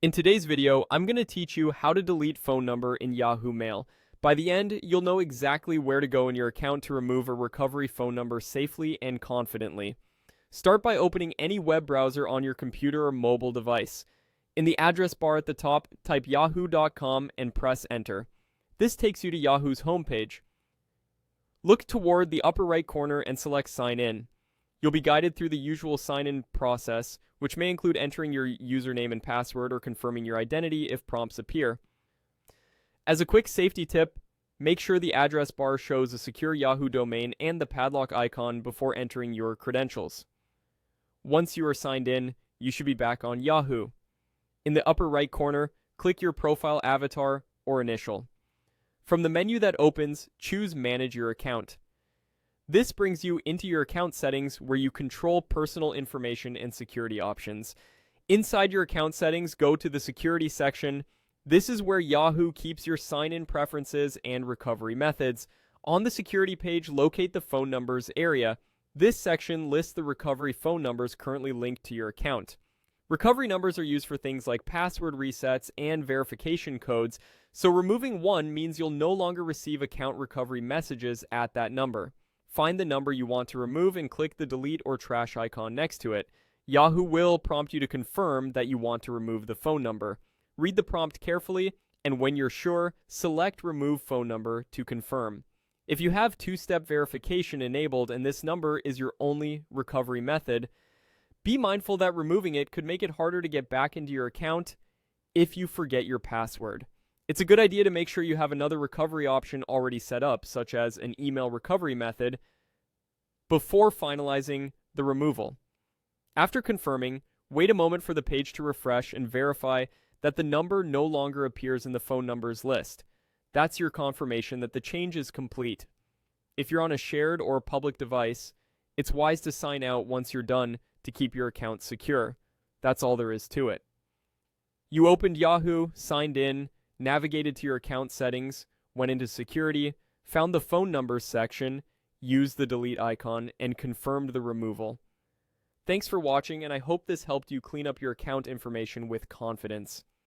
In today's video, I'm going to teach you how to delete phone number in Yahoo Mail. By the end, you'll know exactly where to go in your account to remove a recovery phone number safely and confidently. Start by opening any web browser on your computer or mobile device. In the address bar at the top, type yahoo.com and press enter. This takes you to Yahoo's homepage. Look toward the upper right corner and select Sign In. You'll be guided through the usual sign-in process, which may include entering your username and password or confirming your identity if prompts appear. As a quick safety tip, make sure the address bar shows a secure Yahoo domain and the padlock icon before entering your credentials. Once you are signed in, you should be back on Yahoo. In the upper right corner, click your profile avatar or initial. From the menu that opens, choose Manage Your Account. This brings you into your account settings where you control personal information and security options. Inside your account settings, go to the security section. This is where Yahoo keeps your sign-in preferences and recovery methods. On the security page, locate the phone numbers area. This section lists the recovery phone numbers currently linked to your account. Recovery numbers are used for things like password resets and verification codes, so removing one means you'll no longer receive account recovery messages at that number. Find the number you want to remove and click the delete or trash icon next to it. Yahoo will prompt you to confirm that you want to remove the phone number. Read the prompt carefully, and when you're sure, select Remove Phone Number to confirm. If you have two-step verification enabled and this number is your only recovery method, be mindful that removing it could make it harder to get back into your account if you forget your password. It's a good idea to make sure you have another recovery option already set up, such as an email recovery method, before finalizing the removal. After confirming, wait a moment for the page to refresh and verify that the number no longer appears in the phone numbers list. That's your confirmation that the change is complete. If you're on a shared or public device, it's wise to sign out once you're done to keep your account secure. That's all there is to it. You opened Yahoo, signed in, navigated to your account settings, went into security, found the phone numbers section, used the delete icon, and confirmed the removal. Thanks for watching, and I hope this helped you clean up your account information with confidence.